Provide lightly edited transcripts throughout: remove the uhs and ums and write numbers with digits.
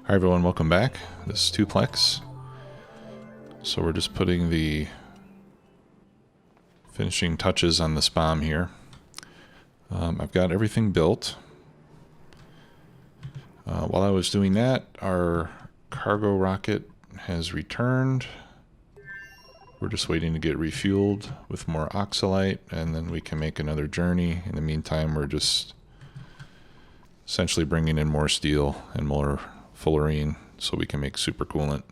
Hi everyone, welcome back. This is Tuplex. So we're just putting the finishing touches on this bomb here. I've got everything built. While I was doing that, our cargo rocket has returned. We're just waiting to get refueled with more oxalite, and then we can make another journey. In the meantime, we're just essentially bringing in more steel and more fullerene so we can make supercoolant.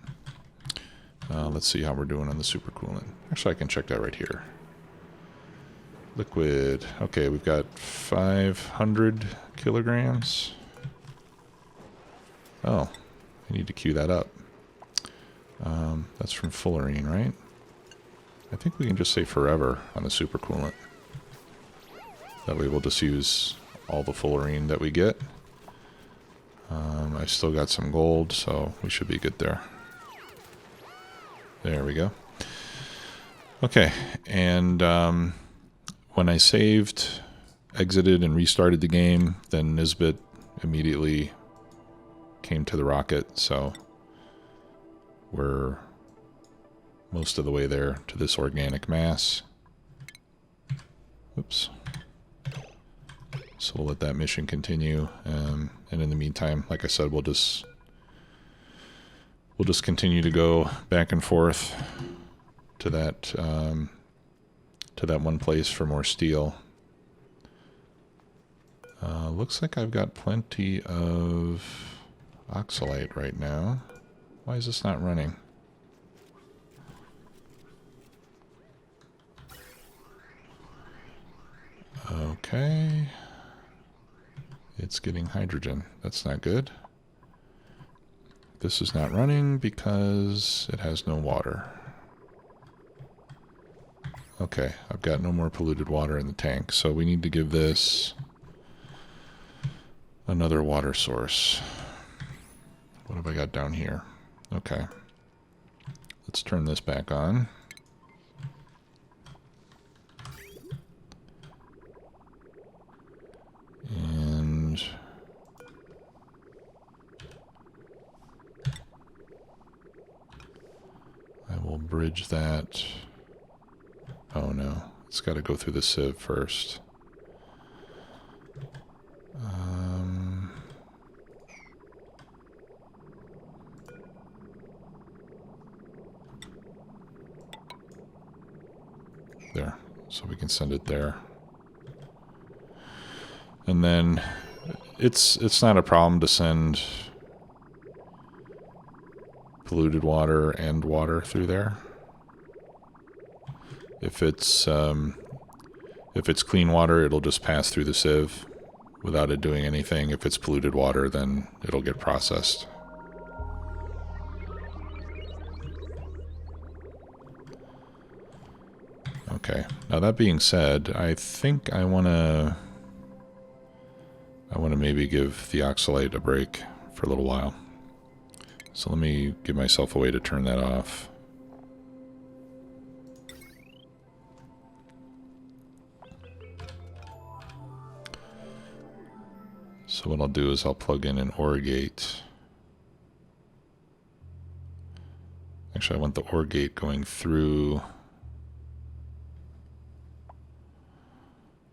Let's see how we're doing on the supercoolant. Actually, I can check that right here. Liquid. Okay, we've got 500 kilograms. Oh, I need to queue that up. That's from fullerene, right? I think we can just say forever on the supercoolant. That way we'll just use all the fullerene that we get. I've still got some gold, so we should be good there. There we go. Okay, and when I saved, exited, and restarted the game, then Nisbet immediately came to the rocket, so we're most of the way there to this organic mass. Oops. So we'll let that mission continue, and in the meantime, like I said, we'll just continue to go back and forth to that one place for more steel. Looks like I've got plenty of oxalite right now. Why is this not running? Okay. It's getting hydrogen. That's not good. This is not running because it has no water. Okay, I've got no more polluted water in the tank, so we need to give this another water source. What have I got down here? Okay. Let's turn this back on. And I will bridge that. Oh no, it's got to go through the sieve first. There, so we can send it there. And then it's not a problem to send polluted water and water through there. If it's clean water, it'll just pass through the sieve without it doing anything. If it's polluted water, then it'll get processed. Okay. Now that being said, I think I want to maybe give the oxalite a break for a little while. So let me give myself a way to turn that off. So what I'll do is I'll plug in an OR gate. Actually, I want the OR gate going through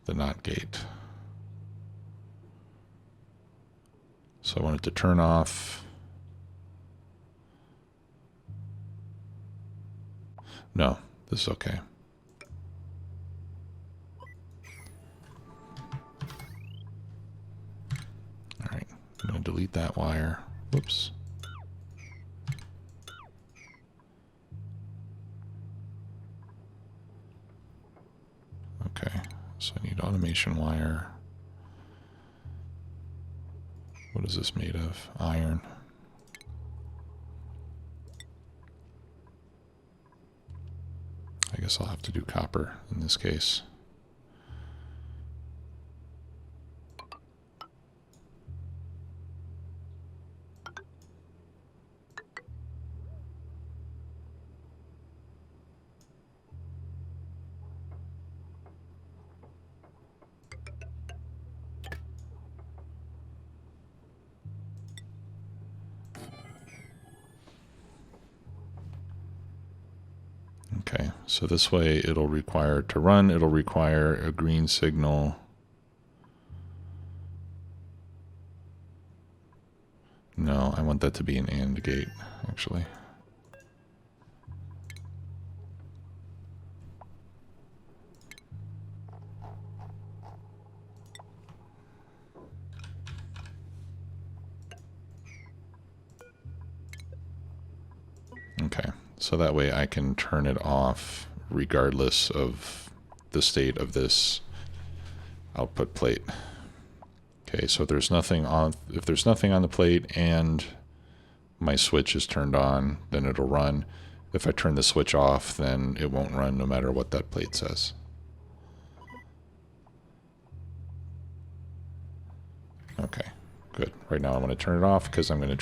the NOT gate. So I want it to turn off. No, this is okay. Alright, I'm going to delete that wire. Whoops. Okay, so I need automation wire. What is this made of? Iron. I guess I'll have to do copper in this case. So this way it'll require to run, it'll require a green signal. No, I want that to be an AND gate, actually. Okay, so that way I can turn it off regardless of the state of this output plate. Okay, so if there's nothing on the plate and my switch is turned on, then it'll run. If I turn the switch off, then it won't run no matter what that plate says. Okay, good. Right now I want to turn it off because we're going to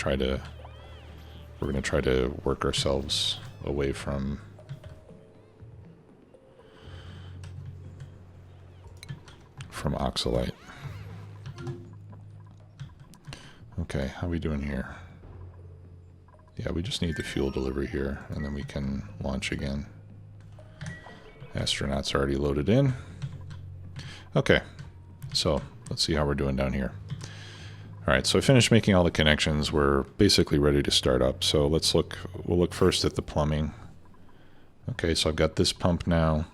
try to work ourselves away from oxalite. Okay, how are we doing here? Yeah, we just need the fuel delivery here, and then we can launch again. Astronauts already loaded in. Okay, so let's see how we're doing down here. All right, so I finished making all the connections. We're basically ready to start up. So let's look, we'll look first at the plumbing. Okay, so I've got this pump now.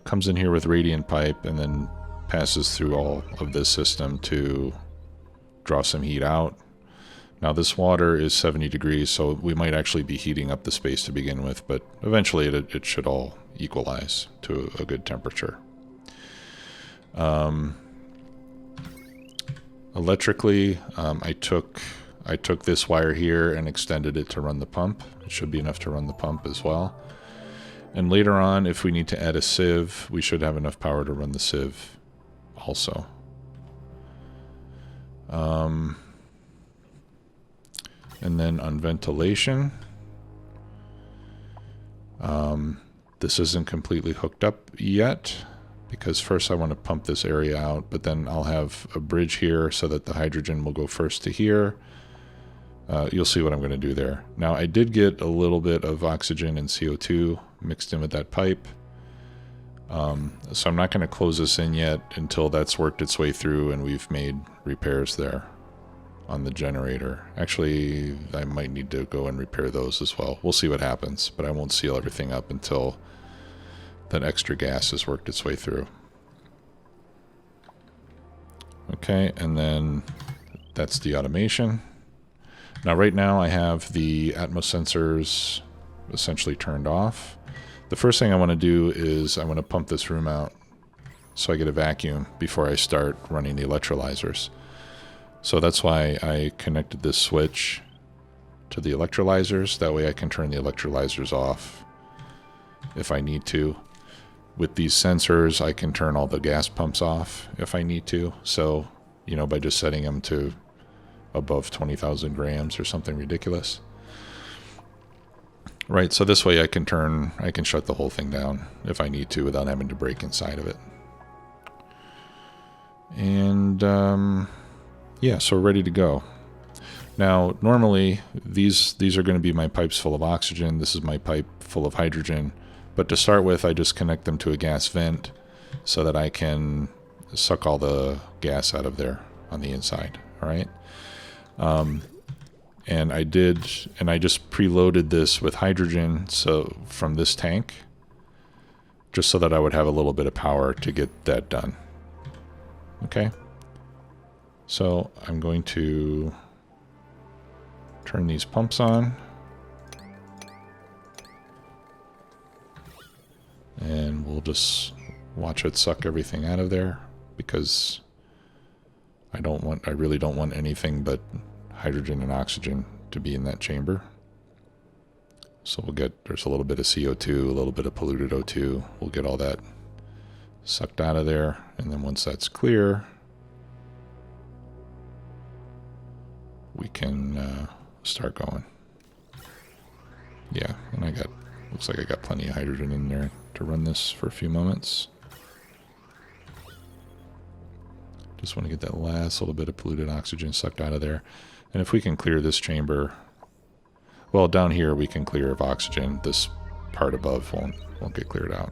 Comes in here with radiant pipe and then passes through all of this system to draw some heat out. Now this water is 70 degrees, so we might actually be heating up the space to begin with, but eventually it should all equalize to a good temperature. Electrically, I took this wire here and extended it to run the pump. It should be enough to run the pump as well. And later on, if we need to add a sieve, we should have enough power to run the sieve also. And then on ventilation, this isn't completely hooked up yet, because first I want to pump this area out, but then I'll have a bridge here so that the hydrogen will go first to here. You'll see what I'm going to do there. Now I did get a little bit of oxygen and CO2 mixed in with that pipe. So I'm not going to close this in yet until that's worked its way through and we've made repairs there on the generator. Actually, I might need to go and repair those as well. We'll see what happens, but I won't seal everything up until that extra gas has worked its way through. Okay, and then that's the automation. Now right now I have the Atmos sensors essentially turned off. The first thing I want to do is I want to pump this room out so I get a vacuum before I start running the electrolyzers. So that's why I connected this switch to the electrolyzers. That way I can turn the electrolyzers off if I need to. With these sensors, I can turn all the gas pumps off if I need to. So, you know, by just setting them to above 20,000 grams or something ridiculous. Right, so this way I can shut the whole thing down if I need to without having to break inside of it. And, yeah, so we're ready to go. Now, normally, these are going to be my pipes full of oxygen. This is my pipe full of hydrogen. But to start with, I just connect them to a gas vent so that I can suck all the gas out of there on the inside, all right? And I just preloaded this with hydrogen from this tank, just so that I would have a little bit of power to get that done. Okay? So I'm going to turn these pumps on. And we'll just watch it suck everything out of there, because I really don't want anything but hydrogen and oxygen to be in that chamber. So there's a little bit of CO2, a little bit of polluted O2. We'll get all that sucked out of there. And then once that's clear, we can start going. Yeah, and looks like I got plenty of hydrogen in there to run this for a few moments. Just want to get that last little bit of polluted oxygen sucked out of there. And if we can clear this chamber, well, down here we can clear of oxygen. This part above won't get cleared out.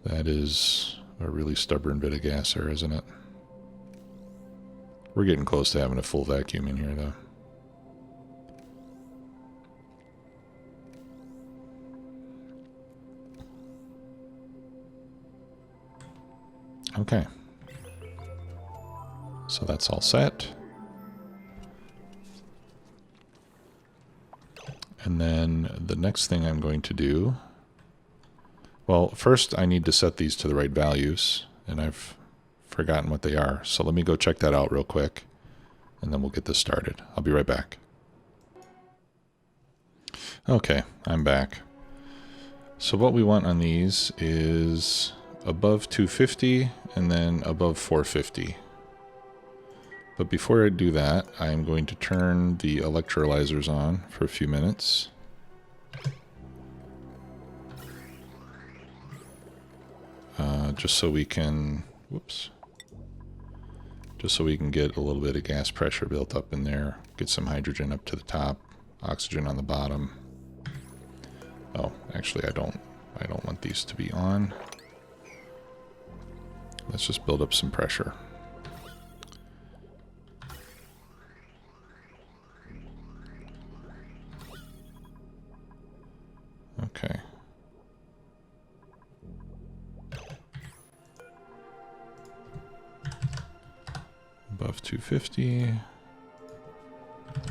That is a really stubborn bit of gas there, isn't it? We're getting close to having a full vacuum in here, though. Okay. So that's all set. And then the next thing I'm going to do... Well, first I need to set these to the right values, and I've forgotten what they are. So let me go check that out real quick, and then we'll get this started. I'll be right back. Okay, I'm back. So what we want on these is above 250 and then above 450. But before I do that, I'm going to turn the electrolyzers on for a few minutes. Just so we can, just so we can get a little bit of gas pressure built up in there, get some hydrogen up to the top, oxygen on the bottom. Oh, actually I don't want these to be on. Let's just build up some pressure. Okay. Above 250,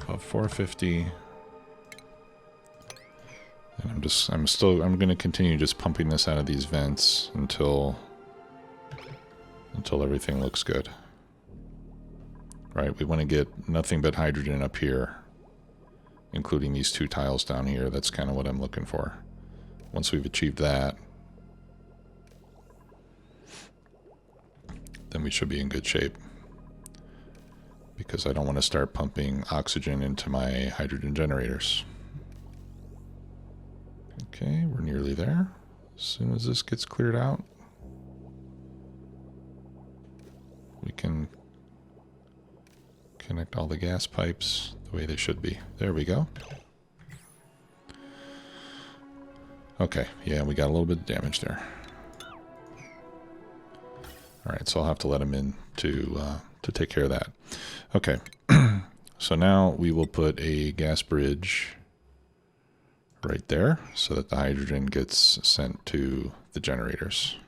above 450. And I'm going to continue just pumping this out of these vents until everything looks good. Right, we want to get nothing but hydrogen up here, including these two tiles down here. That's kind of what I'm looking for. Once we've achieved that, then we should be in good shape. Because I don't want to start pumping oxygen into my hydrogen generators. Okay, we're nearly there. As soon as this gets cleared out, we can connect all the gas pipes the way they should be. There we go. Okay, yeah, we got a little bit of damage there. Alright, so I'll have to let him in to take care of that. Okay, so now we will put a gas bridge right there so that the hydrogen gets sent to the generators.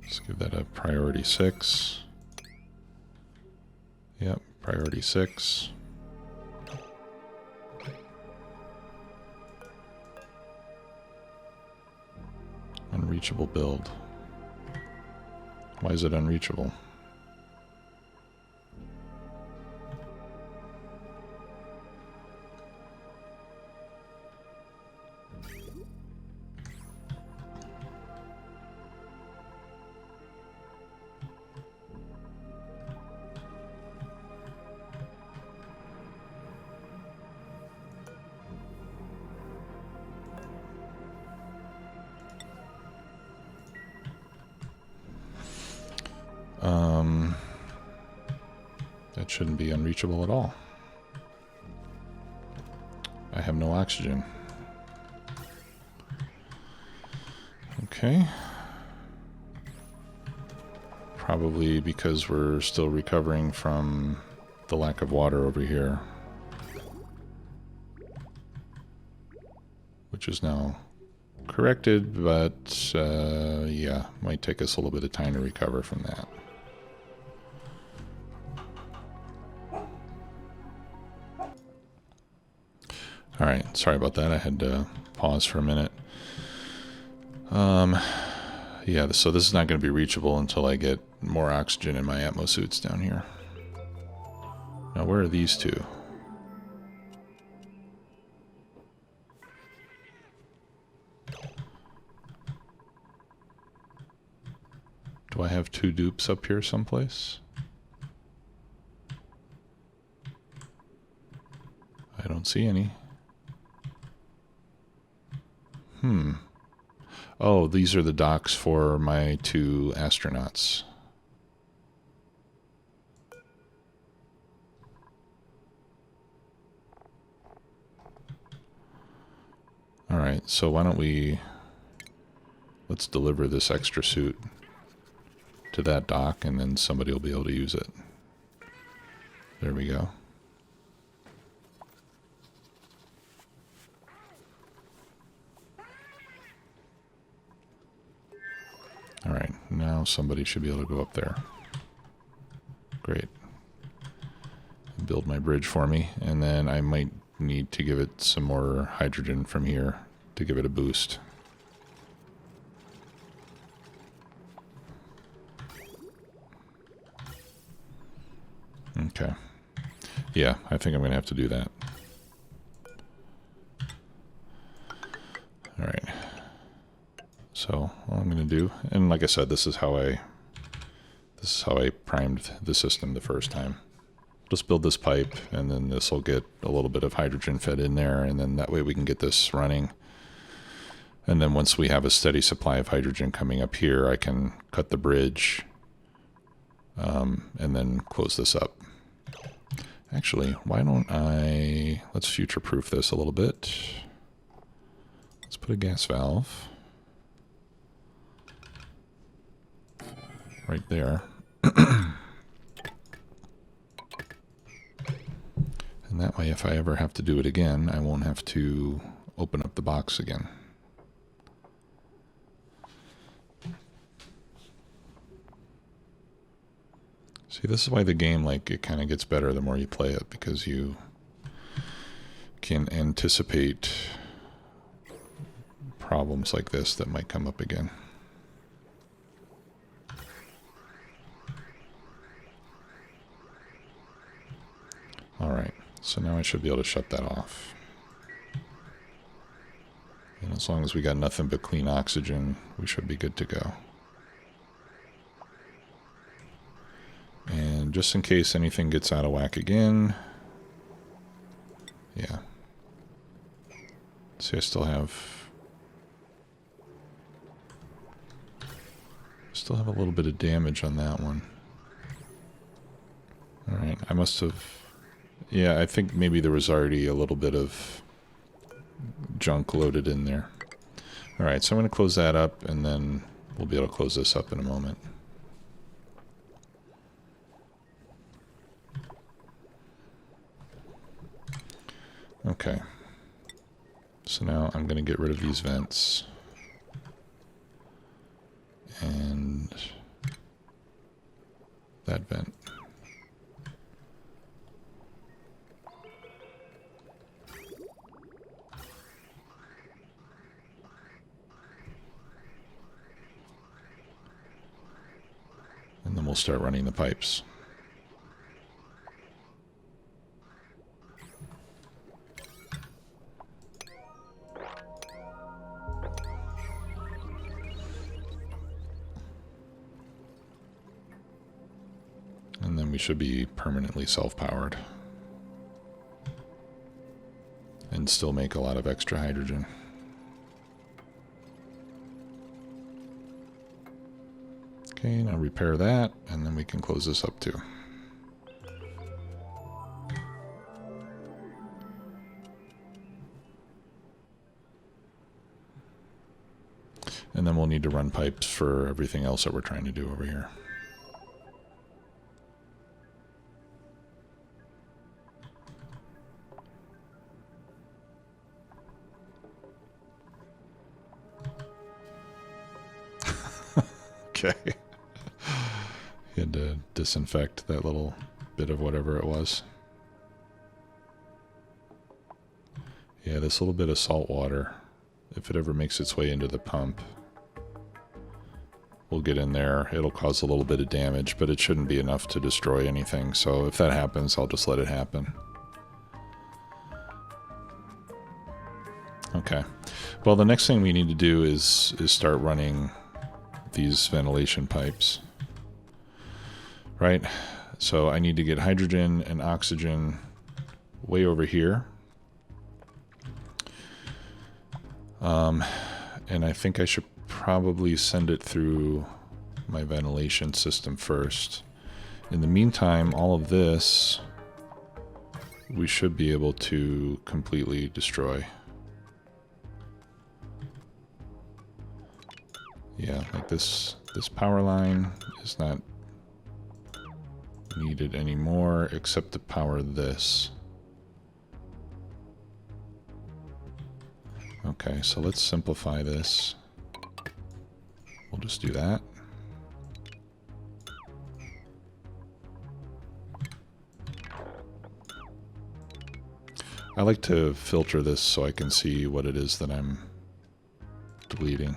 Let's give that a priority 6. Yep, priority 6. Unreachable build. Why is it unreachable? That shouldn't be unreachable at all. I have no oxygen. Okay. Probably because we're still recovering from the lack of water over here. Which is now corrected, but yeah, might take us a little bit of time to recover from that. Alright, sorry about that. I had to pause for a minute. Yeah, so this is not going to be reachable until I get more oxygen in my atmo suits down here. Now, where are these two? Do I have two dupes up here someplace? I don't see any. Oh, these are the docks for my 2 astronauts. Alright, so why don't let's deliver this extra suit to that dock, and then somebody will be able to use it. There we go. Alright, now somebody should be able to go up there. Great. Build my bridge for me, and then I might need to give it some more hydrogen from here to give it a boost. Okay. Yeah, I think I'm going to have to do that. Alright. So, what I'm going to do, and like I said, this is how I primed the system the first time. Just build this pipe, and then this will get a little bit of hydrogen fed in there, and then that way we can get this running. And then once we have a steady supply of hydrogen coming up here, I can cut the bridge, and then close this up. Actually, why don't let's future-proof this a little bit. Let's put a gas valve right there. And that way, if I ever have to do it again, I won't have to open up the box again. See, this is why the game, like, it kind of gets better the more you play it, because you can anticipate problems like this that might come up again. Alright, so now I should be able to shut that off. And as long as we got nothing but clean oxygen, we should be good to go. And just in case anything gets out of whack again, yeah. See, I still have a little bit of damage on that one. Alright, I must have, yeah, I think maybe there was already a little bit of junk loaded in there. Alright, so I'm going to close that up, and then we'll be able to close this up in a moment. Okay, so now I'm going to get rid of these vents, and that vent. And then we'll start running the pipes. And then we should be permanently self-powered. And still make a lot of extra hydrogen. Okay, now repair that, and then we can close this up too. And then we'll need to run pipes for everything else that we're trying to do over here. Okay. You had to disinfect that little bit of whatever it was. Yeah, this little bit of salt water, if it ever makes its way into the pump, will get in there. It'll cause a little bit of damage, but it shouldn't be enough to destroy anything. So if that happens, I'll just let it happen. Okay. Well, the next thing we need to do is start running these ventilation pipes. Right? So I need to get hydrogen and oxygen way over here. And I think I should probably send it through my ventilation system first. In the meantime, all of this we should be able to completely destroy. Yeah, like this power line is not needed anymore except to power this. Okay, so let's simplify this. We'll just do that. I like to filter this so I can see what it is that I'm deleting.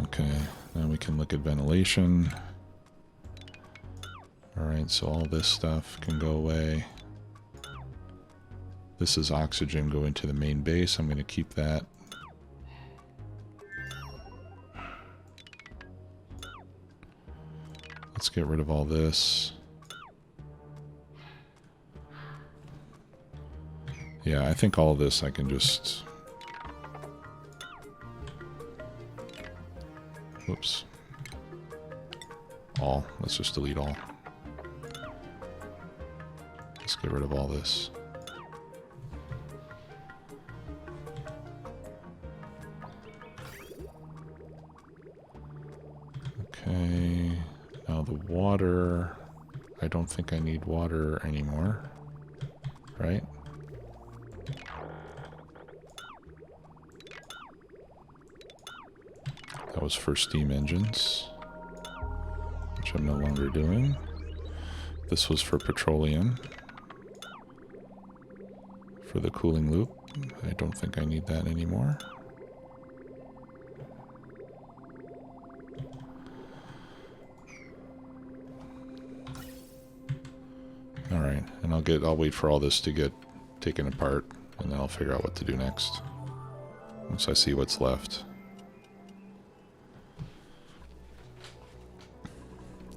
Okay, now we can look at ventilation. Alright, so all this stuff can go away. This is oxygen going to the main base. I'm going to keep that. Let's get rid of all this. Yeah, I think all of this I can just... Whoops. All. Let's just delete all. Let's get rid of all this. Okay. Now the water. I don't think I need water anymore. Right? That was for steam engines, which I'm no longer doing. This was for petroleum. For the cooling loop. I don't think I need that anymore. Alright, and I'll wait for all this to get taken apart, and then I'll figure out what to do next. Once I see what's left.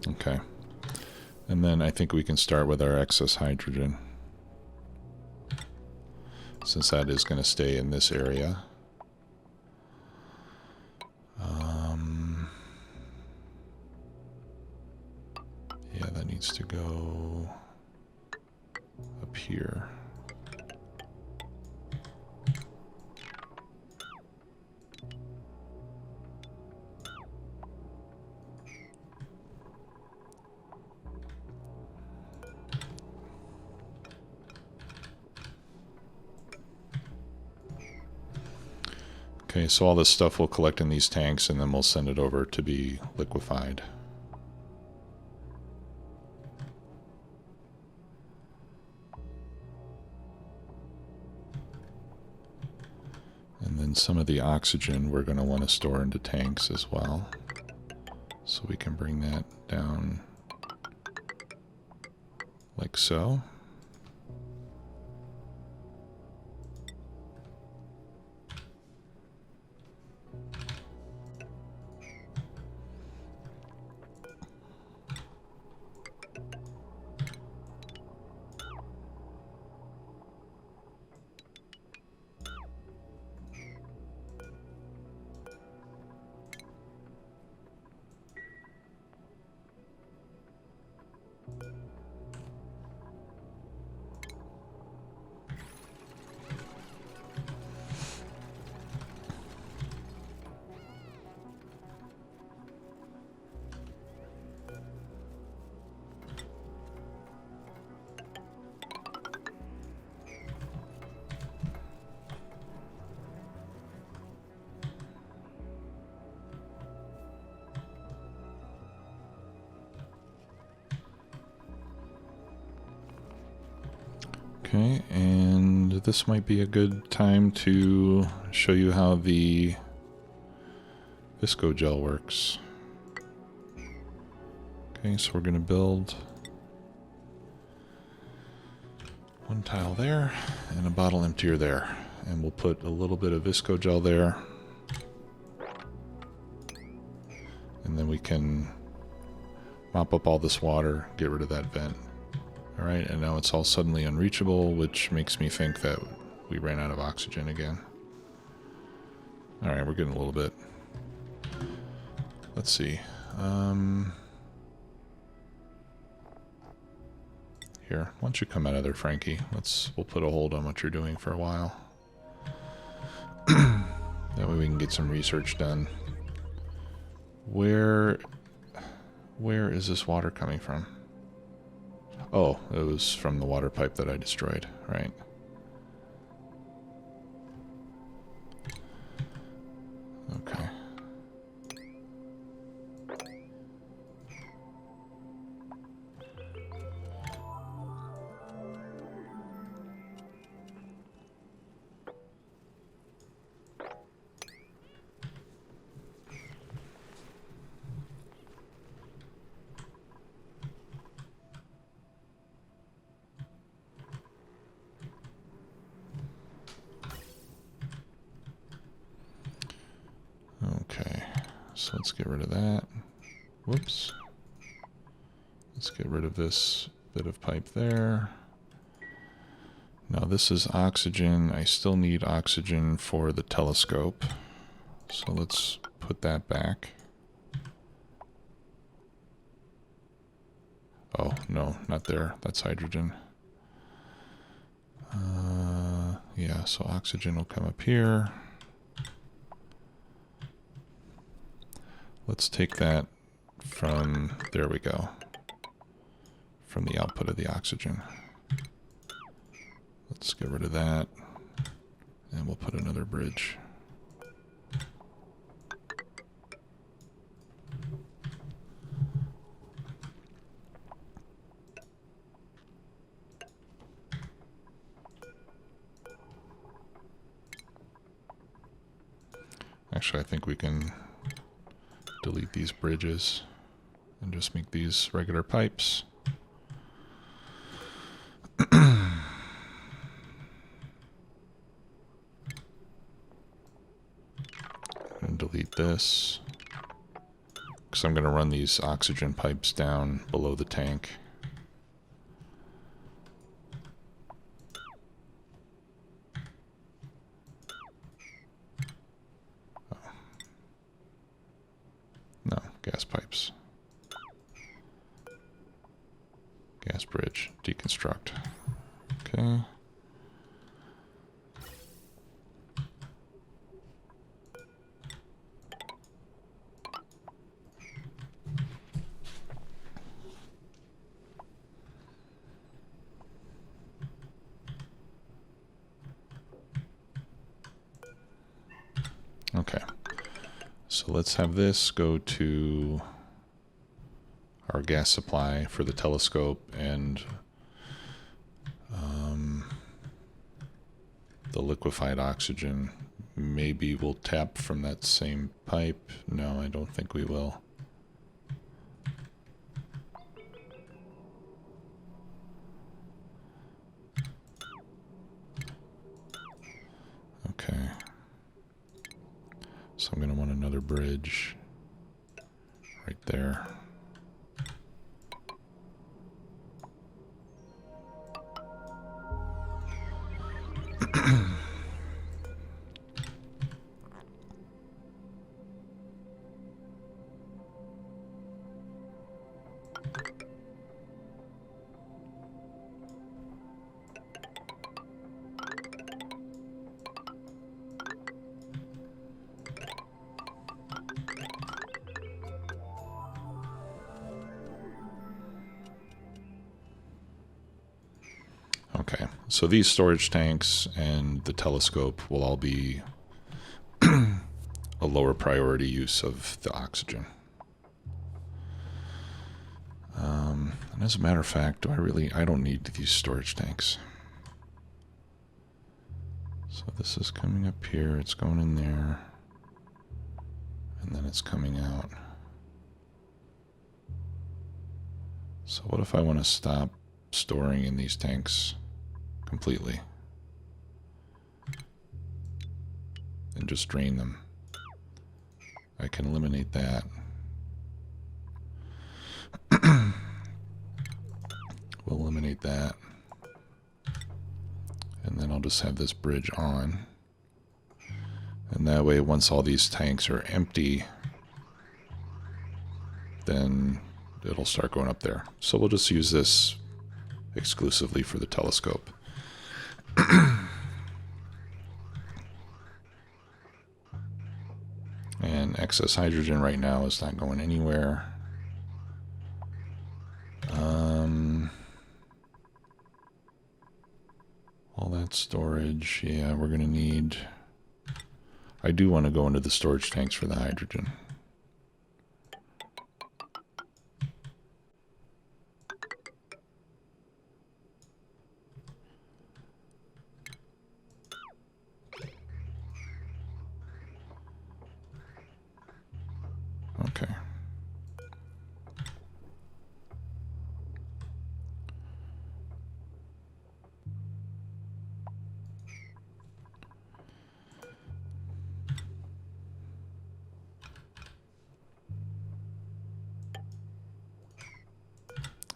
Okay. And then I think we can start with our excess hydrogen. Since that is going to stay in this area. Yeah, that needs to go up here. Okay, so all this stuff will collect in these tanks and then we'll send it over to be liquefied. And then some of the oxygen we're going to want to store into tanks as well. So we can bring that down like so. Okay, and this might be a good time to show you how the visco gel works. Okay, so we're going to build one tile there and a bottle emptier there. And we'll put a little bit of visco gel there. And then we can mop up all this water, get rid of that vent. Alright, and now it's all suddenly unreachable, which makes me think that we ran out of oxygen again. Alright, we're getting a little bit. Let's see. Here, why don't you come out of there, Frankie? We'll put a hold on what you're doing for a while. That way we can get some research done. Where is this water coming from? Oh, it was from the water pipe that I destroyed, right? Okay. Okay, so let's get rid of that. Whoops. Let's get rid of this bit of pipe there. Now this is oxygen. I still need oxygen for the telescope. So let's put that back. Oh, no, not there. That's hydrogen. Yeah, so oxygen will come up here. Let's take that from, there we go, from the output of the oxygen. Let's get rid of that, and we'll put another bridge. Actually, I think we can delete these bridges and just make these regular pipes. And delete this, because I'm going to run these oxygen pipes down below the tank. Oh. No, gas pipes. Gas bridge, deconstruct. Okay. Okay, so let's have this go to our gas supply for the telescope, and the liquefied oxygen, maybe we'll tap from that same pipe. No, I don't think we will. Okay. So I'm going to want another bridge right there. Okay, so these storage tanks and the telescope will all be a lower priority use of the oxygen. And as a matter of fact, I don't need these storage tanks. So this is coming up here, it's going in there, and then it's coming out. So what if I want to stop storing in these tanks completely and just drain them? I can eliminate that. We'll eliminate eliminate that. And then I'll just have this bridge on. And that way, once all these tanks are empty, then it'll start going up there. So we'll just use this exclusively for the telescope. And excess hydrogen right now is not going anywhere. All that storage, yeah, we're going to need... I do want to go into the storage tanks for the hydrogen. Okay.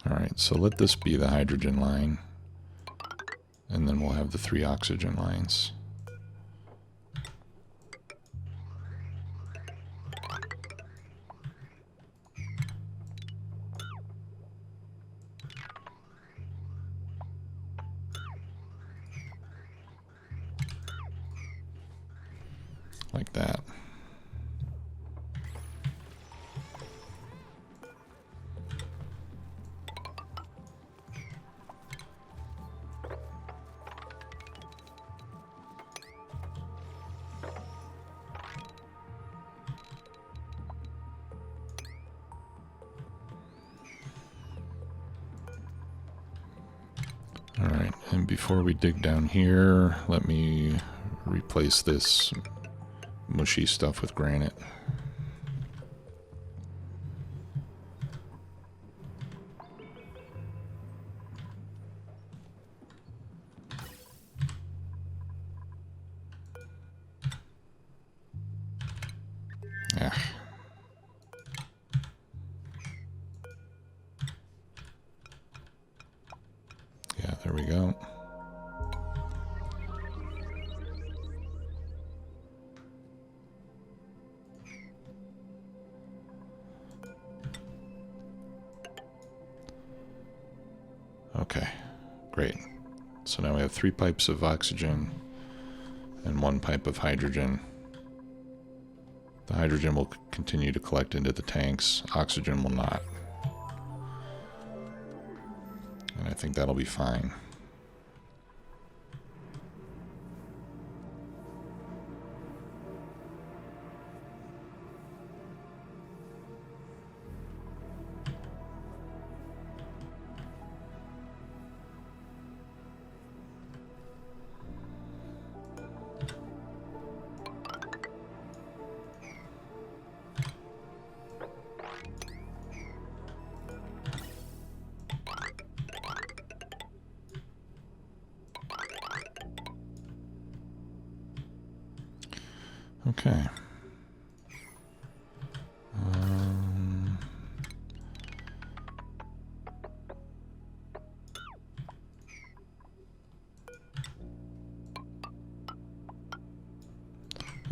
All right, so let this be the hydrogen line, and then we'll have the 3 oxygen lines. Like that. All right, and before we dig down here, let me replace this mushy stuff with granite. Yeah. Yeah, there we go. Okay, great. So now we have 3 pipes of oxygen and 1 pipe of hydrogen. The hydrogen will continue to collect into the tanks. Oxygen will not. And I think that'll be fine. Okay.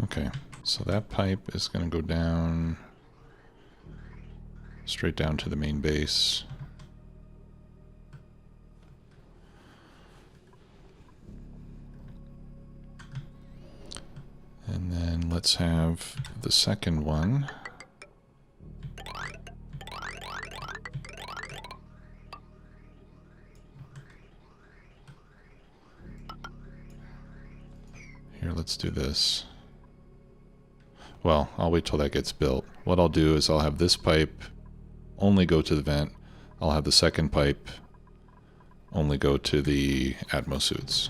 Okay, so that pipe is going to go down, straight down to the main base. And then let's have the second one. Here, let's do this. Well, I'll wait till that gets built. What I'll do is I'll have this pipe only go to the vent. I'll have the second pipe only go to the Atmo suits.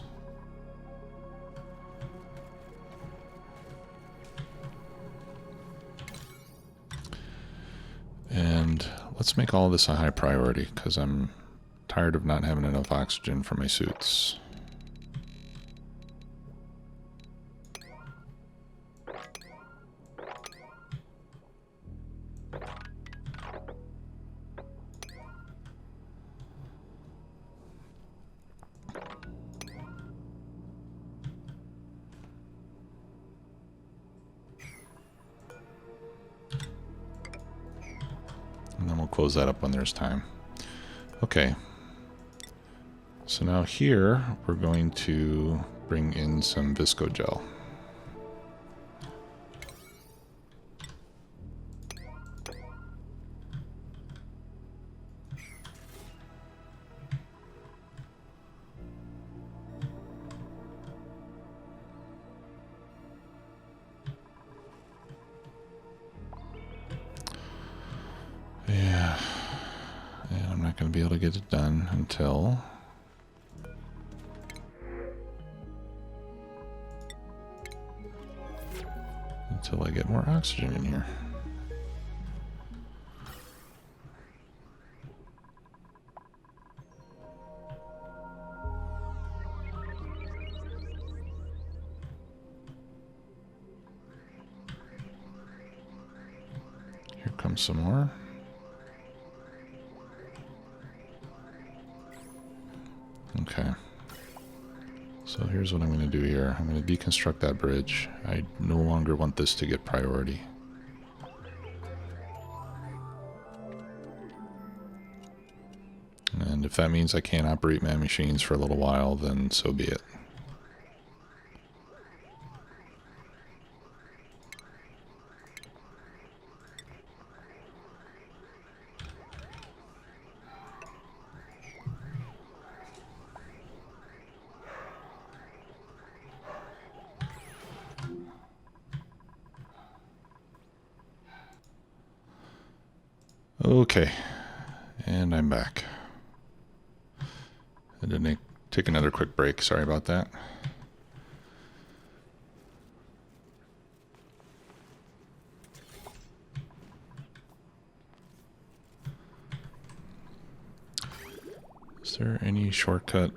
And let's make all this a high priority because I'm tired of not having enough oxygen for my suits. close that up when there's time. Okay. So now here, we're going to bring in some visco gel. Yeah, and I'm not going to be able to get it done until I get more oxygen in here. Here comes some more. Okay. So here's what I'm going to do here. I'm going to deconstruct that bridge. I no longer want this to get priority. And if that means I can't operate my machines for a little while, then so be it. Okay, and I'm back. I didn't take another quick break. Sorry about that. Is there any shortcut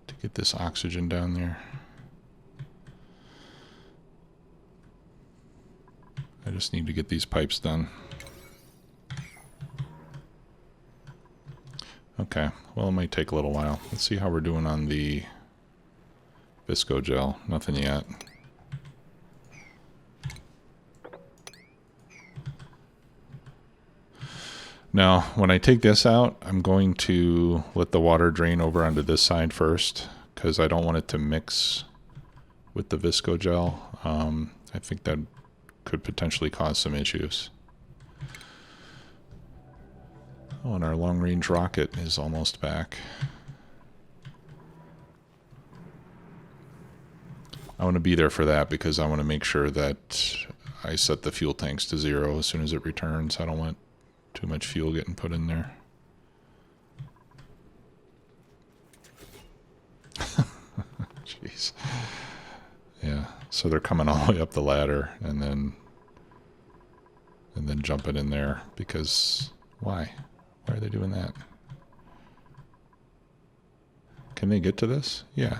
to get this oxygen down there? I just need to get these pipes done. Okay, well, it might take a little while. Let's see how we're doing on the visco gel. Nothing yet. Now, when I take this out, I'm going to let the water drain over onto this side first, because I don't want it to mix with the visco gel. I think that could potentially cause some issues. Oh, and our long-range rocket is almost back. I want to be there for that because I want to make sure that I set the fuel tanks to 0 as soon as it returns. I don't want too much fuel getting put in there. Jeez. Yeah, so they're coming all the way up the ladder and then jumping in there because why? Why are they doing that? Can they get to this? Yeah.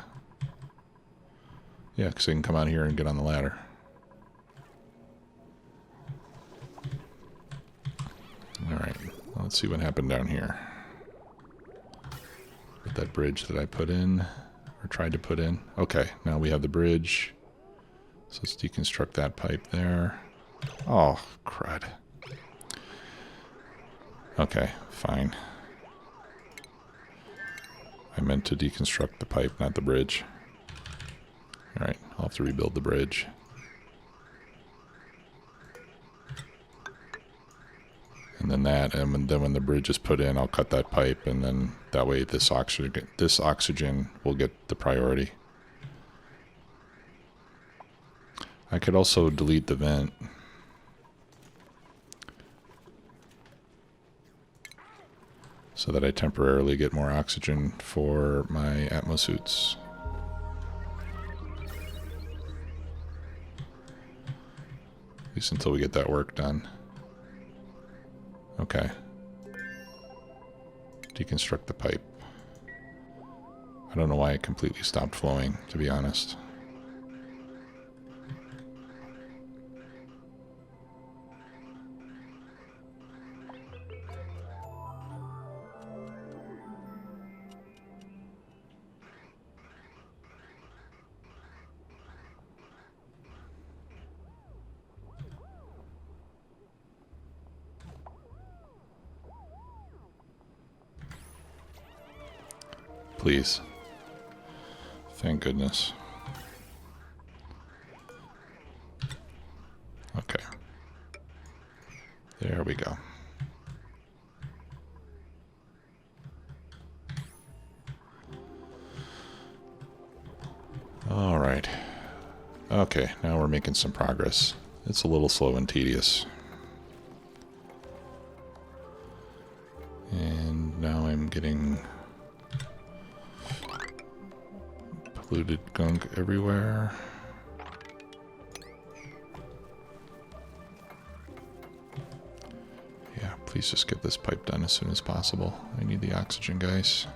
Yeah, because they can come out here and get on the ladder. Alright, well, let's see what happened down here. With that bridge that I put in, or tried to put in. Okay, now we have the bridge. So let's deconstruct that pipe there. Oh, crud. Okay, fine. I meant to deconstruct the pipe, not the bridge. Alright, I'll have to rebuild the bridge. And then then when the bridge is put in, I'll cut that pipe, and then that way this oxygen will get the priority. I could also delete the vent. So that I temporarily get more oxygen for my atmosuits. At least until we get that work done. Okay. Deconstruct the pipe. I don't know why it completely stopped flowing, to be honest. Please. Thank goodness. Okay. There we go. All right. Okay, now we're making some progress. It's a little slow and tedious. And now I'm getting polluted gunk everywhere. Yeah, please just get this pipe done as soon as possible. I need the oxygen, guys.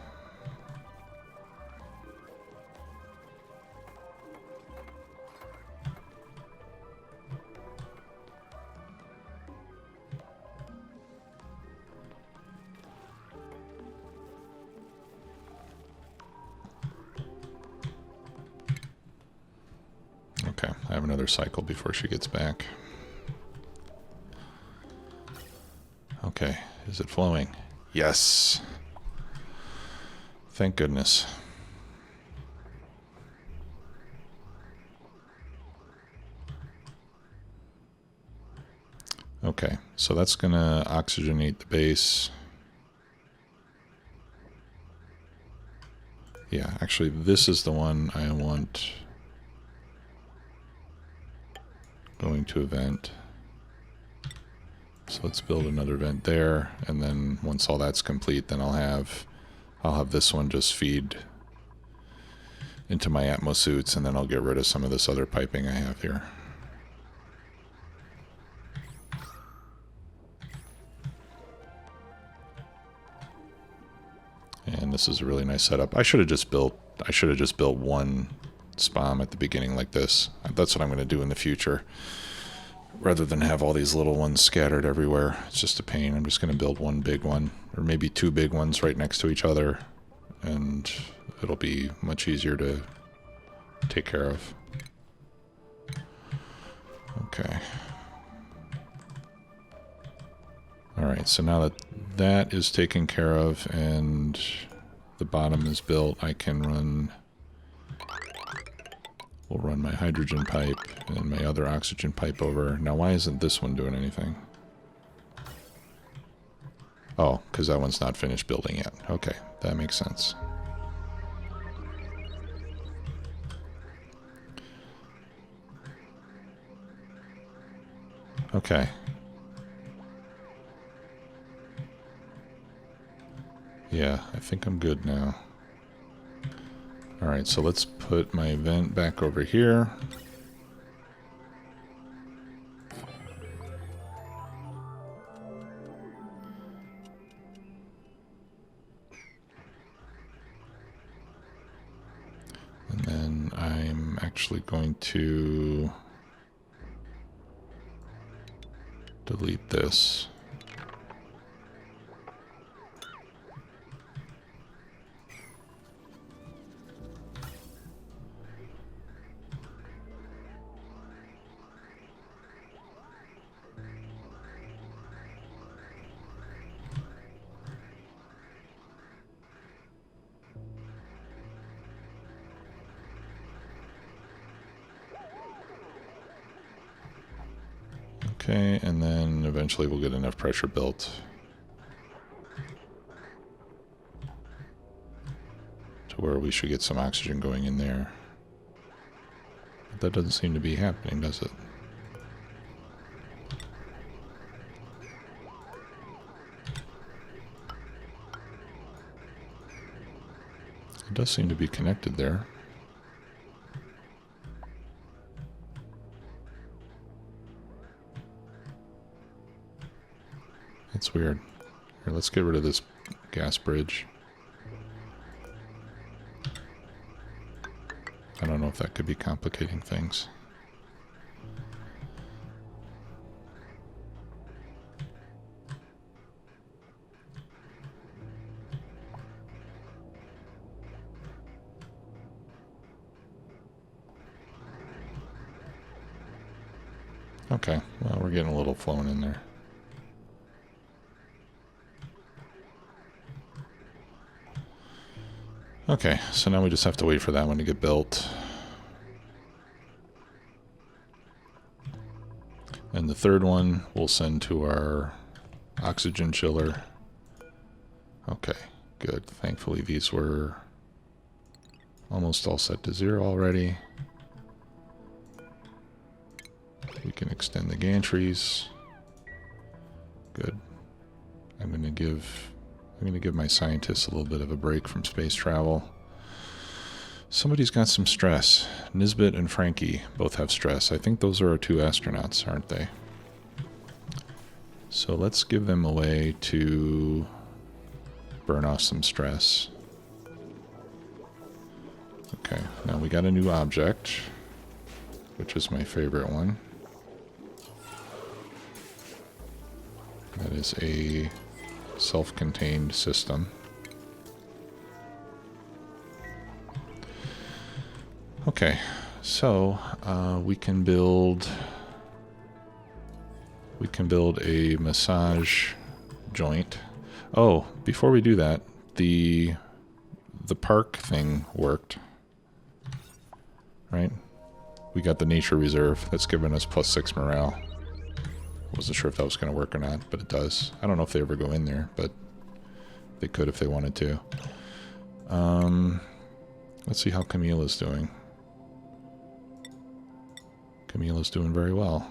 Okay, I have another cycle before she gets back. Okay, is it flowing? Yes. Thank goodness. Okay, so that's gonna oxygenate the base. Yeah, actually this is the one I want going to a vent. So let's build another vent there, and then once all that's complete, then I'll have this one just feed into my Atmo suits, and then I'll get rid of some of this other piping I have here. And this is a really nice setup. I should have just built one spam at the beginning like this. That's what I'm going to do in the future, rather than have all these little ones scattered everywhere. It's just a pain. I'm just going to build one big one, or maybe two big ones right next to each other, and it'll be much easier to take care of. Okay. Alright, so now that that is taken care of and the bottom is built, I can run... We'll run my hydrogen pipe and my other oxygen pipe over. Now, why isn't this one doing anything? Oh, because that one's not finished building yet. Okay, that makes sense. Okay. Yeah, I think I'm good now. Alright, so let's put my vent back over here. And then I'm actually going to delete this. Okay, and then eventually we'll get enough pressure built to where we should get some oxygen going in there. But that doesn't seem to be happening, does it? It does seem to be connected there. That's weird. Here, let's get rid of this gas bridge. I don't know if that could be complicating things. Okay, well, we're getting a little flowing in there. Okay, so now we just have to wait for that one to get built. And the third one we'll send to our oxygen chiller. Okay, good. Thankfully these were almost all set to 0 already. We can extend the gantries. Good. I'm gonna give my scientists a little bit of a break from space travel. Somebody's got some stress. Nisbet and Frankie both have stress. I think those are our 2 astronauts, aren't they? So let's give them a way to burn off some stress. Okay, now we got a new object, which is my favorite one. That is a self-contained system. Okay, so we can build a massage joint. Oh, before we do that, the park thing worked, right? We got the nature reserve that's given us +6 morale. Wasn't sure if that was going to work or not, but it does. I don't know if they ever go in there, but they could if they wanted to. Let's see how Camila's doing. Camila's doing very well.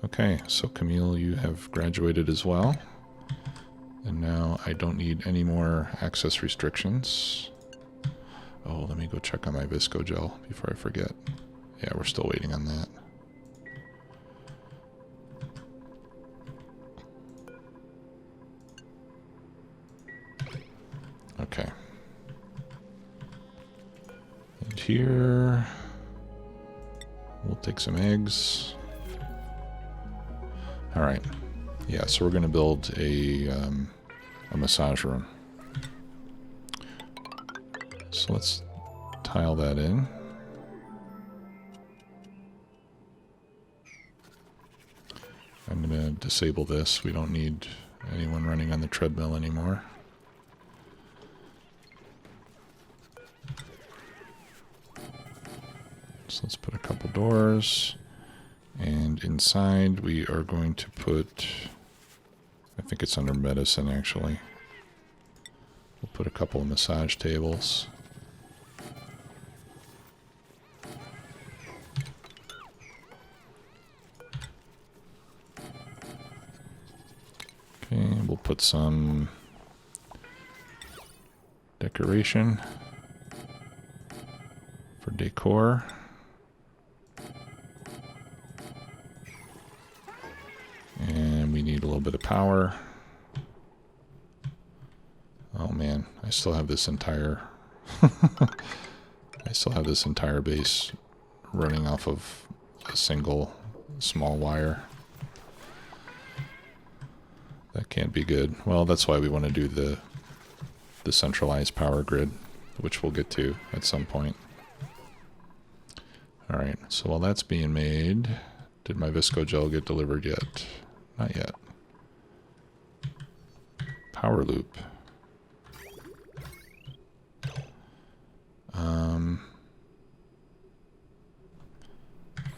Okay, so Camille, you have graduated as well. And now I don't need any more access restrictions. Oh, let me go check on my Visco gel before I forget. Yeah, we're still waiting on that. Okay. And here, we'll take some eggs. All right. Yeah, so we're going to build a massage room. So let's tile that in. I'm going to disable this. We don't need anyone running on the treadmill anymore. So let's put a couple doors. And inside we are going to put, I think it's under medicine actually. We'll put a couple of massage tables. Okay, we'll put some decoration for decor. And we need a little bit of power. Oh man, I still have this entire base running off of a single small wire. That can't be good. Well, that's why we want to do the centralized power grid, which we'll get to at some point. All right, so while that's being made, did my Visco gel get delivered yet? Not yet. Power loop.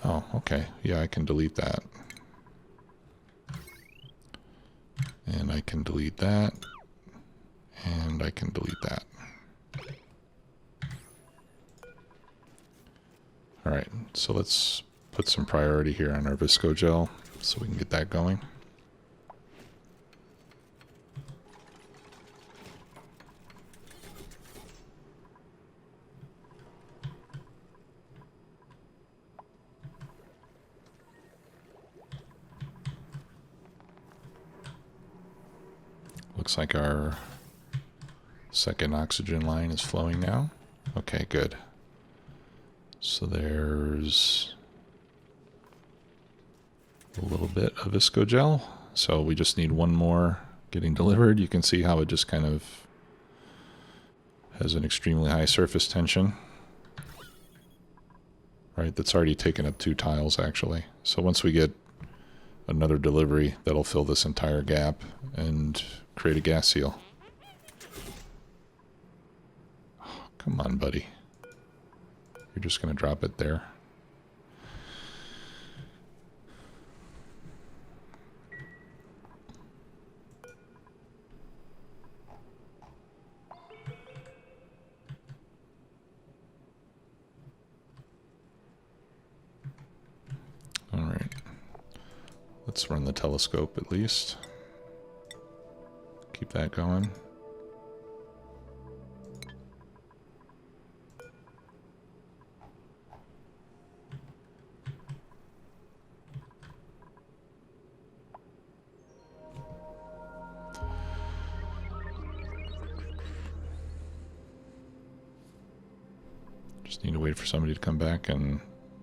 Oh, okay. Yeah, I can delete that. And I can delete that. And I can delete that. Alright, so let's put some priority here on our Visco gel so we can get that going. Looks like our second oxygen line is flowing now. Okay, good. So there's a little bit of Visco gel. So we just need one more getting delivered. You can see how it just kind of has an extremely high surface tension. Right, that's already taken up 2 tiles actually. So once we get another delivery, that'll fill this entire gap and create a gas seal. Come on, buddy. You're just going to drop it there. All right. Let's run the telescope at least. Keep that going. Just need to wait for somebody to come back and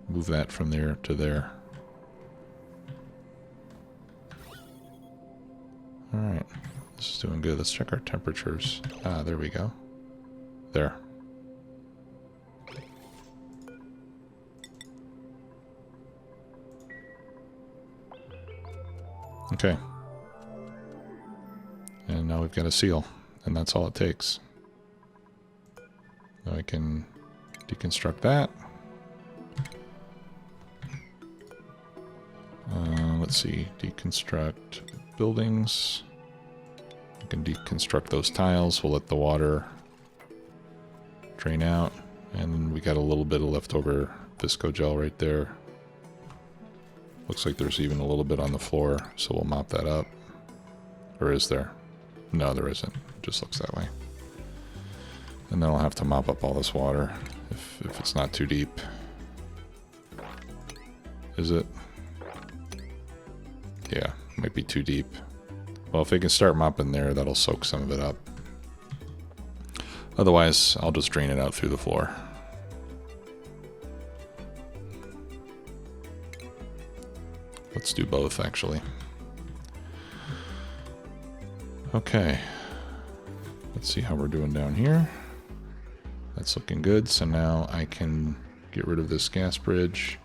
move that from there to there. Alright, this is doing good. Let's check our temperatures. Ah, there we go. There. Okay. And now we've got a seal, and that's all it takes. Now I can deconstruct that. Let's see, deconstruct buildings. I can deconstruct those tiles. We'll let the water drain out. And we got a little bit of leftover visco gel right there. Looks like there's even a little bit on the floor, so we'll mop that up. Or is there? No, there isn't. It just looks that way. And then I'll have to mop up all this water if it's not too deep. Is it? Yeah, might be too deep. Well, if they can start mopping there, that'll soak some of it up. Otherwise, I'll just drain it out through the floor. Let's do both, actually. Okay. Let's see how we're doing down here. That's looking good. So now I can get rid of this gas bridge.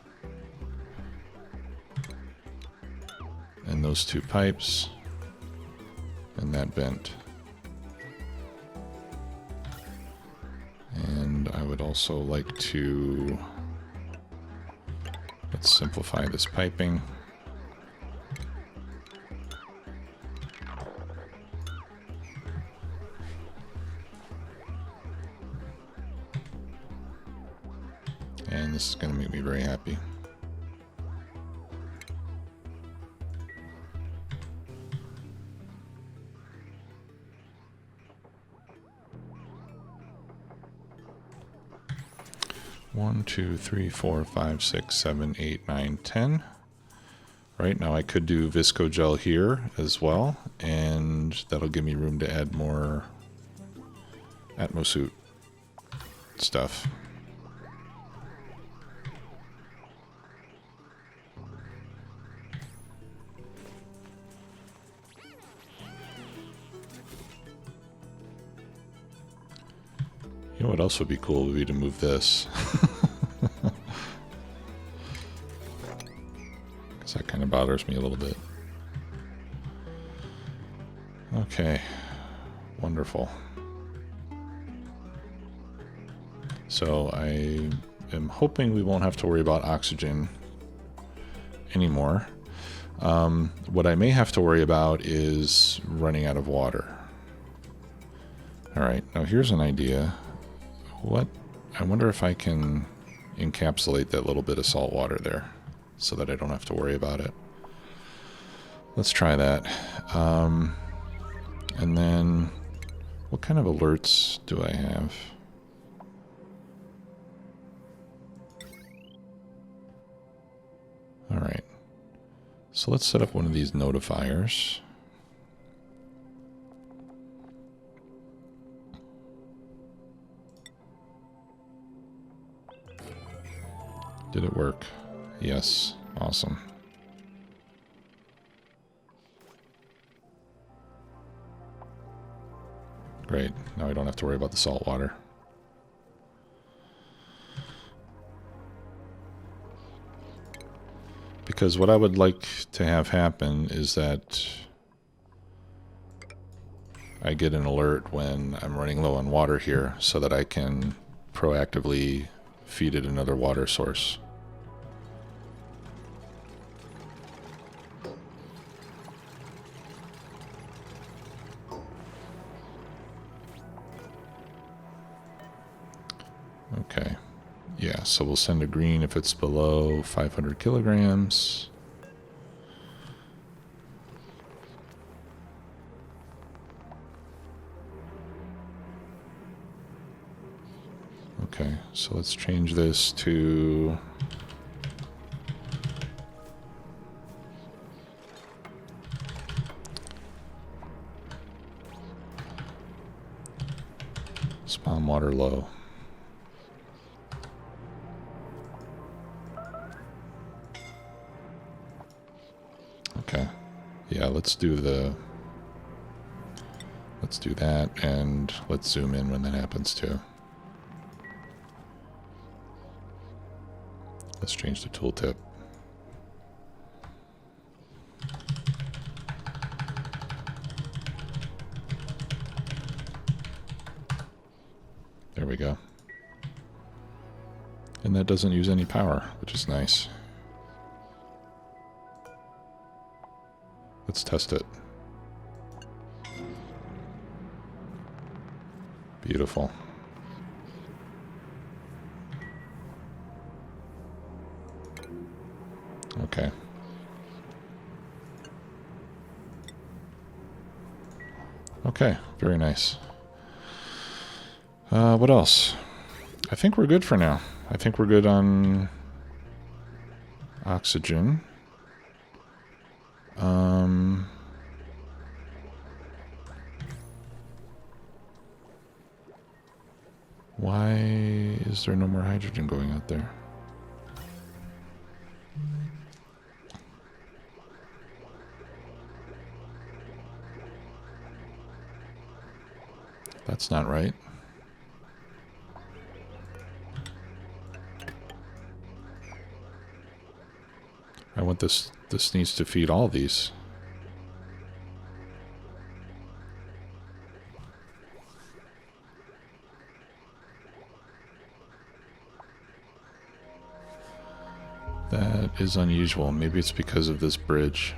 And those two pipes. And that vent. And I would also like to... Let's simplify this piping. And this is going to make me very happy. One, two, three, four, five, six, seven, 8, 9, 10. Right now I could do visco gel here as well, and that'll give me room to add more Atmosuit stuff. You know what else would be cool would be to move this. Because that kind of bothers me a little bit. Okay. Wonderful. So I am hoping we won't have to worry about oxygen anymore. What I may have to worry about is running out of water. Alright, now here's an idea. I wonder if I can encapsulate that little bit of salt water there so that I don't have to worry about it. Let's try that. And then what kind of alerts do I have? All right. So let's set up one of these notifiers. Did it work? Yes. Awesome. Great. Now I don't have to worry about the salt water. Because what I would like to have happen is that I get an alert when I'm running low on water here so that I can proactively feed it another water source. Okay. Yeah, so we'll send a green if it's below 500 kilograms. Okay, so let's change this to spawn water low. Okay, yeah, let's do that, and let's zoom in when that happens too. Let's change the tooltip. There we go. And that doesn't use any power, which is nice. Let's test it. Beautiful. Okay. Okay, very nice. What else? I think we're good for now. I think we're good on oxygen. Why is there no more hydrogen going out there? That's not right. I want this needs to feed all these. That is unusual. Maybe it's because of this bridge.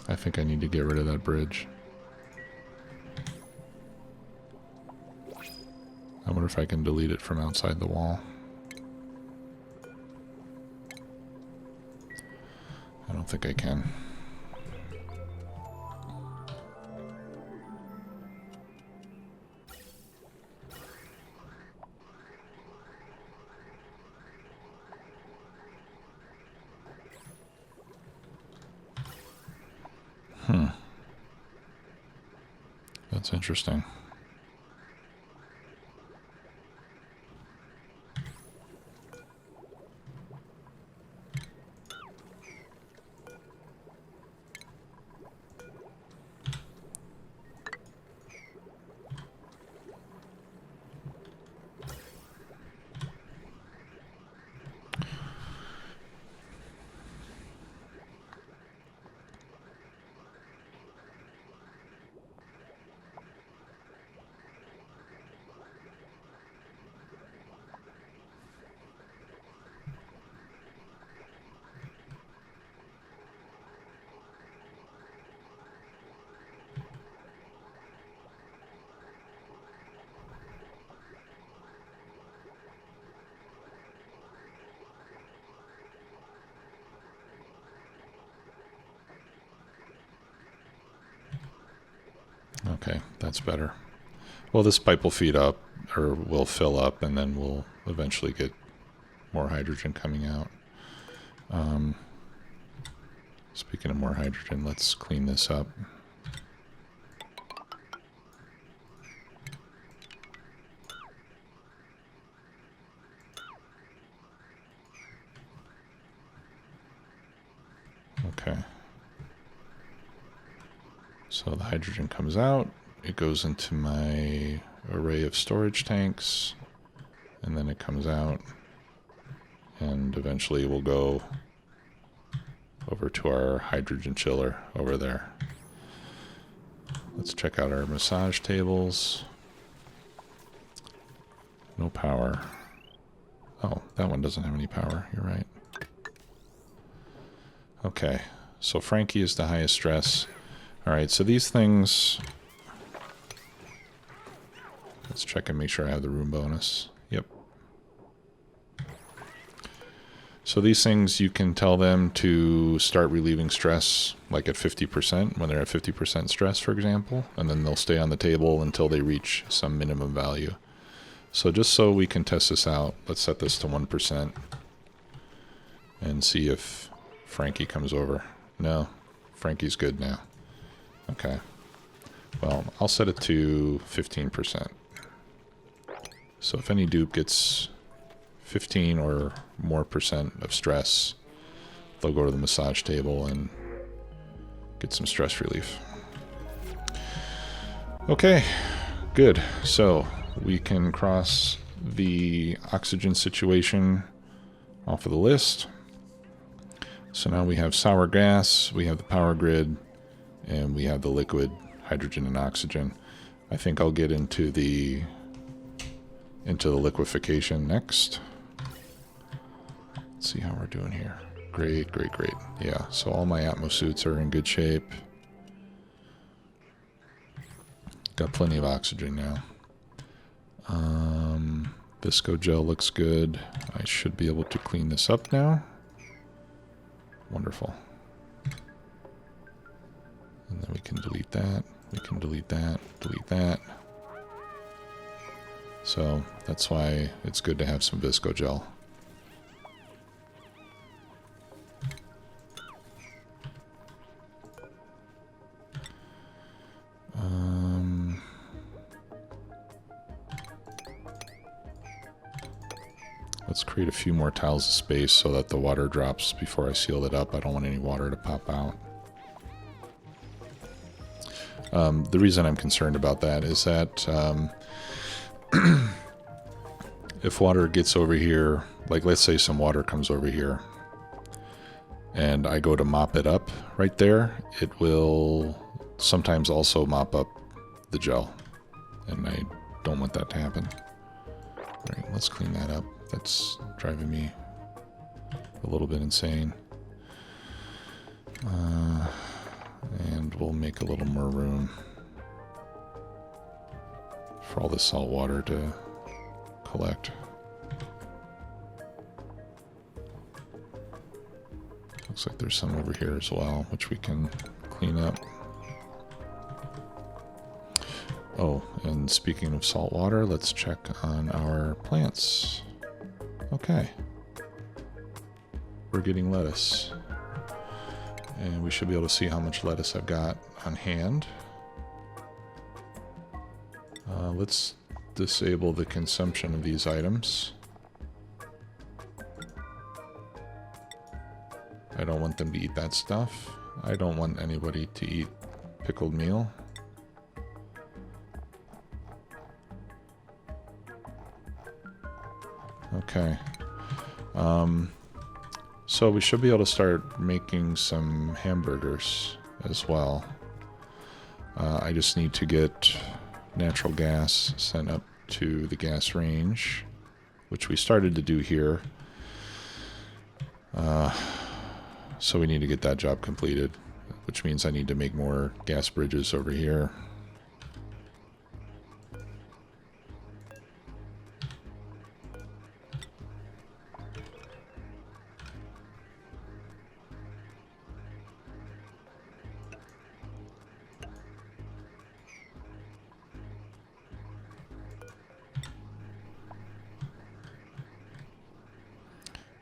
I think I need to get rid of that bridge. I wonder if I can delete it from outside the wall. I don't think I can. That's interesting. Okay, that's better. Well, this pipe will feed up, or will fill up, and then we'll eventually get more hydrogen coming out. Speaking of more hydrogen, let's clean this up. Okay. So the hydrogen comes out, it goes into my array of storage tanks, and then it comes out, and eventually we'll go over to our hydrogen chiller over there. Let's check out our massage tables. No power. Oh, that one doesn't have any power. You're right. Okay, so Frankie is the highest stress. Alright, so these things... Let's check and make sure I have the room bonus. Yep. So these things, you can tell them to start relieving stress, like at 50%, when they're at 50% stress, for example, and then they'll stay on the table until they reach some minimum value. So just so we can test this out, let's set this to 1% and see if Frankie comes over. No, Frankie's good now. Okay. Well, I'll set it to 15%. So if any dupe gets 15 or more percent of stress, they'll go to the massage table and get some stress relief. Okay, good. So we can cross the oxygen situation off of the list. So now we have sour gas, we have the power grid, and we have the liquid hydrogen and oxygen. I think I'll get into the liquefaction next. Let's see how we're doing here. Great, great, great. Yeah, so all my Atmo suits are in good shape. Got plenty of oxygen now. Visco gel looks good. I should be able to clean this up now. Wonderful. And then we can delete that. We can delete that, delete that. So that's why it's good to have some Visco gel. Let's create a few more tiles of space so that the water drops before I seal it up. I don't want any water to pop out. The reason I'm concerned about that is that if water gets over here, like let's say some water comes over here, and I go to mop it up right there, it will sometimes also mop up the gel, and I don't want that to happen. All right, let's clean that up. That's driving me a little bit insane. And we'll make a little more room for all this salt water to collect. Looks like there's some over here as well, which we can clean up. Oh, and speaking of salt water, let's check on our plants. Okay. We're getting lettuce. And we should be able to see how much lettuce I've got on hand. Let's disable the consumption of these items. I don't want them to eat that stuff. I don't want anybody to eat pickled meal. Okay. So we should be able to start making some hamburgers as well. I just need to get natural gas sent up to the gas range, which we started to do here. So we need to get that job completed, which means I need to make more gas bridges over here.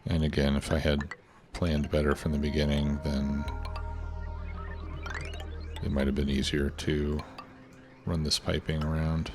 And again, if I had planned better from the beginning, then it might have been easier to run this piping around.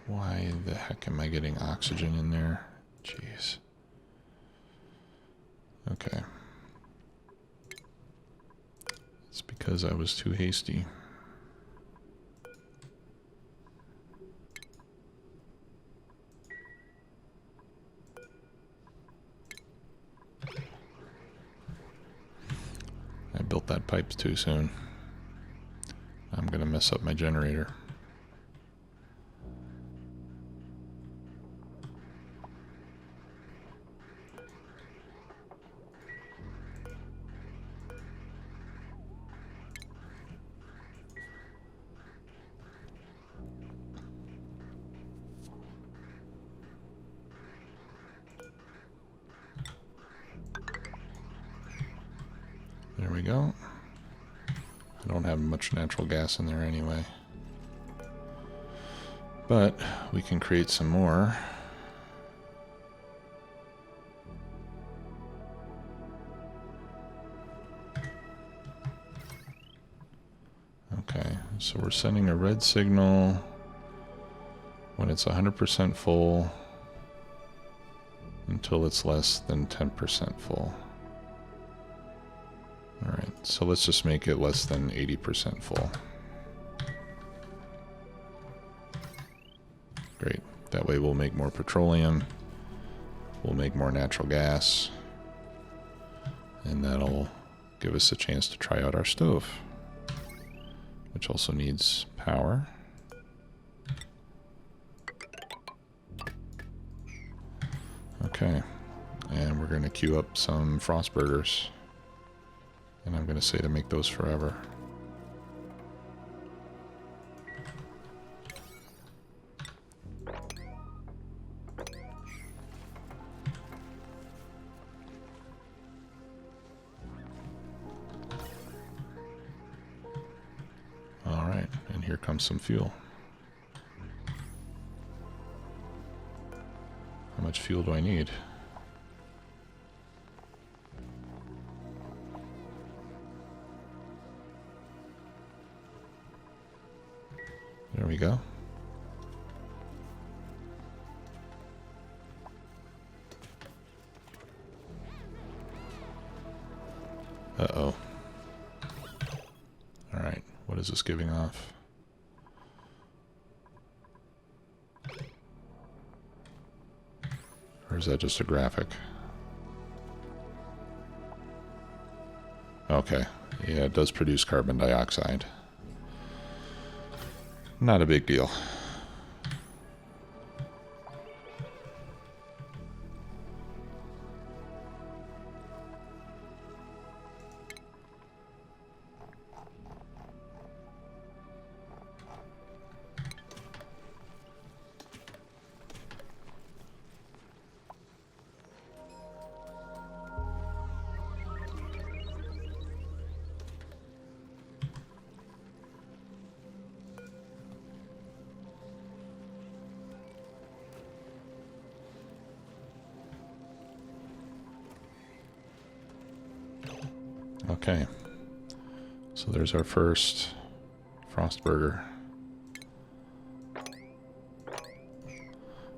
Why the heck am I getting oxygen in there? Jeez. Okay. It's because I was too hasty. I built that pipe too soon. I'm gonna mess up my generator. There we go. I don't have much natural gas in there anyway. But we can create some more. Okay, so we're sending a red signal when it's 100% full until it's less than 10% full. Alright, so let's just make it less than 80% full. Great. That way we'll make more petroleum, we'll make more natural gas, and that'll give us a chance to try out our stove, which also needs power. Okay, and we're going to queue up some frost burgers. And I'm going to say to make those forever. Alright, and here comes some fuel. How much fuel do I need? There we go. Uh-oh. Alright, what is this giving off? Or is that just a graphic? Okay, yeah, it does produce carbon dioxide. Not a big deal. Okay, so there's our first frost burger.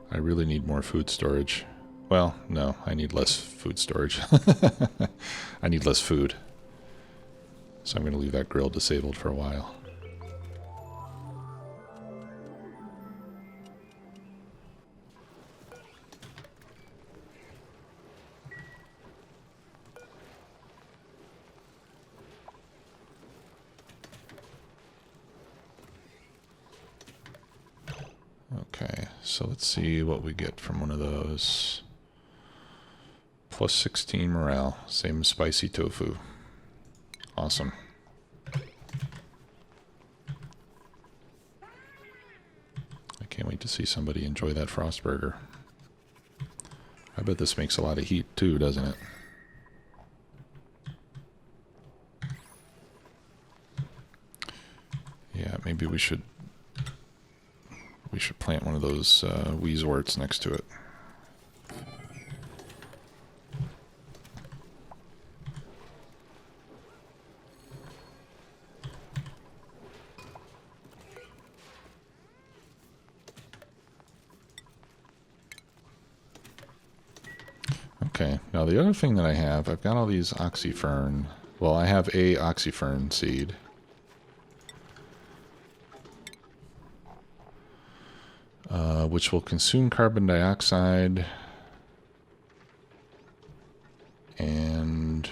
I really need more food storage. Well, no, I need less food storage. I need less food. So I'm going to leave that grill disabled for a while. Okay, so let's see what we get from one of those. Plus 16 morale, same as spicy tofu. Awesome. I can't wait to see somebody enjoy that frost burger. I bet this makes a lot of heat too, doesn't it? Yeah, maybe we should plant one of those weezeworts next to it. Okay, now the other thing that I have, I've got all these Oxy Fern. Well, I have a Oxy Fern Seed. Which will consume carbon dioxide and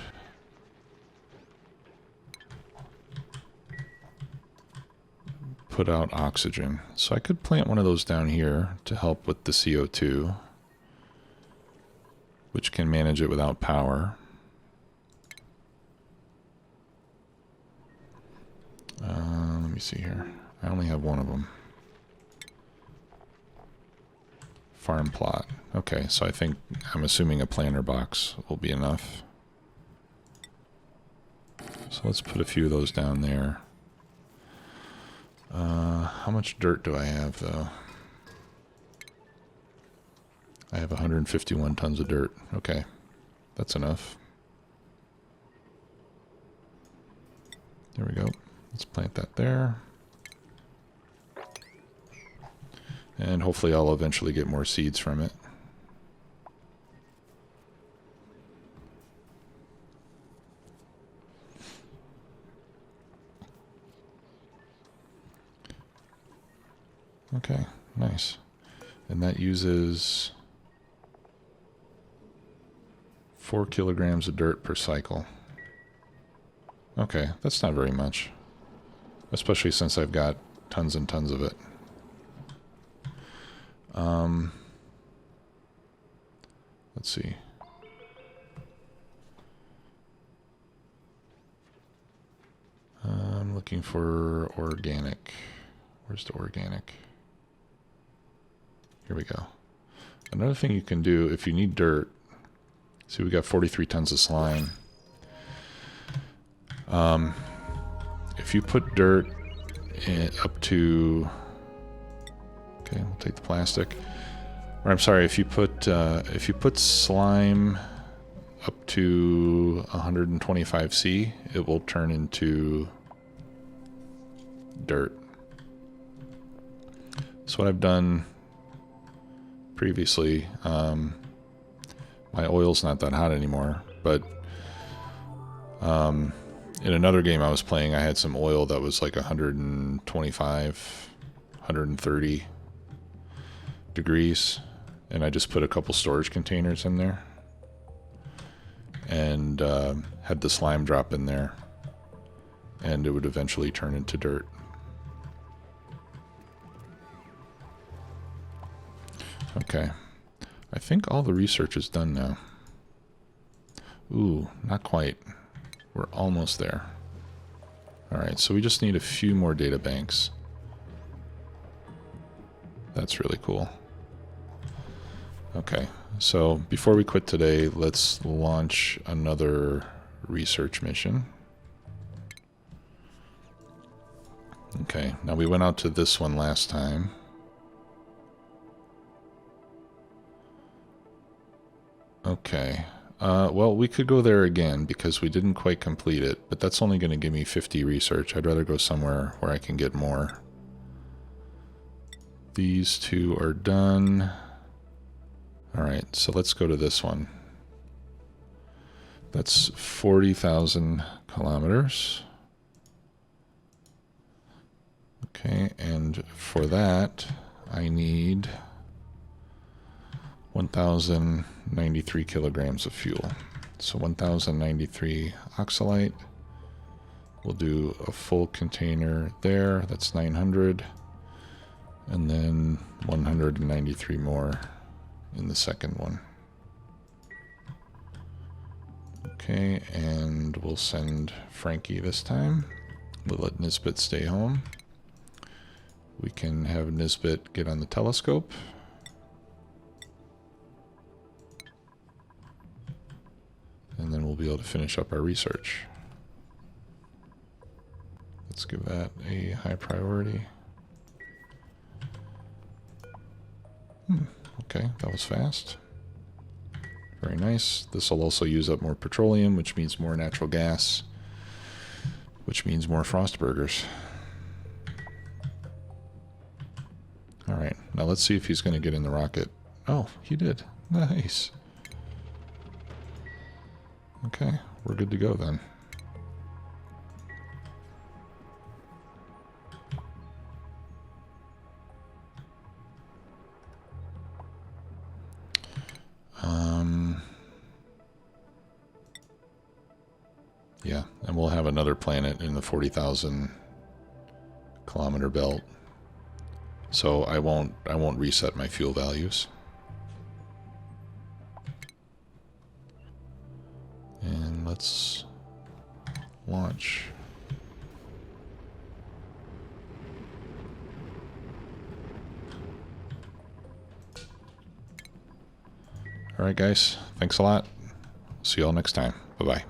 put out oxygen. So I could plant one of those down here to help with the CO2, which can manage it without power. Let me see here. I only have one of them. Farm plot. Okay, so I'm assuming a planter box will be enough. So let's put a few of those down there. How much dirt do I have, though? I have 151 tons of dirt. Okay, that's enough. There we go. Let's plant that there. And hopefully I'll eventually get more seeds from it. Okay, nice. And that uses 4 kilograms of dirt per cycle. Okay, that's not very much. Especially since I've got tons and tons of it. Let's see. I'm looking for organic. Where's the organic? Here we go. Another thing you can do if you need dirt. See, we got 43 tons of slime. If you put dirt up to... Okay, we'll take the plastic. Or I'm sorry, if you put slime up to 125C, it will turn into dirt. So what I've done previously, my oil's not that hot anymore, but in another game I was playing, I had some oil that was like 125, 130 degrees, and I just put a couple storage containers in there and had the slime drop in there, and it would eventually turn into dirt. Okay, I think all the research is done now. Ooh, not quite. We're almost there. Alright, so we just need a few more data banks. That's really cool. Okay, so before we quit today, let's launch another research mission. Okay, now we went out to this one last time. Okay, well, we could go there again because we didn't quite complete it, but that's only going to give me 50 research. I'd rather go somewhere where I can get more. These two are done. Alright, so let's go to this one. That's 40,000 kilometers. Okay, and for that, I need 1,093 kilograms of fuel. So 1,093 oxalite. We'll do a full container there. That's 900. And then 193 more in the second one. Okay, and we'll send Frankie this time. We'll let Nisbet stay home. We can have Nisbet get on the telescope. And then we'll be able to finish up our research. Let's give that a high priority. Okay, that was fast. Very nice. This will also use up more petroleum, which means more natural gas, which means more Frostburgers. Alright, now let's see if he's going to get in the rocket. Oh, he did. Nice. Okay, we're good to go then. Yeah, and we'll have another planet in the 40,000 kilometer belt. So I won't reset my fuel values. And let's launch. All right, guys. Thanks a lot. See y'all next time. Bye-bye.